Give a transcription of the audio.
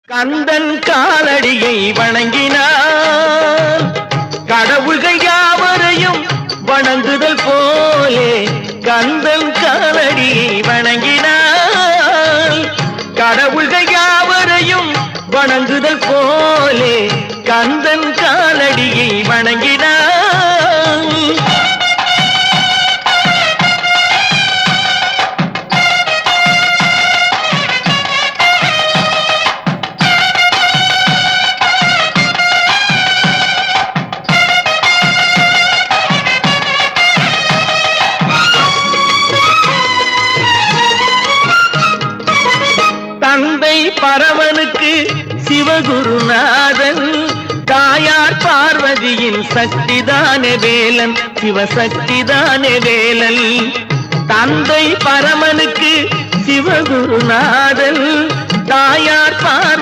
கந்தன் காலடியை வணங்கினான் கடவுள்கள் யாவரையும் வணங்குதல் போலே கந்தன் காலடியை வணங்கினான் கடவுள்கள் யாவரையும் வணங்குதல் போலே கந்தன் காலடியை வணங்கினான். தந்தை பரமனுக்கு சிவகுருநாதன் தாயார் பார்வதியின் சக்திதானே வேலன் சிவசக்திதானே வேலன். தந்தை பரமனுக்கு சிவகுருநாதன் தாயார் பார்வதி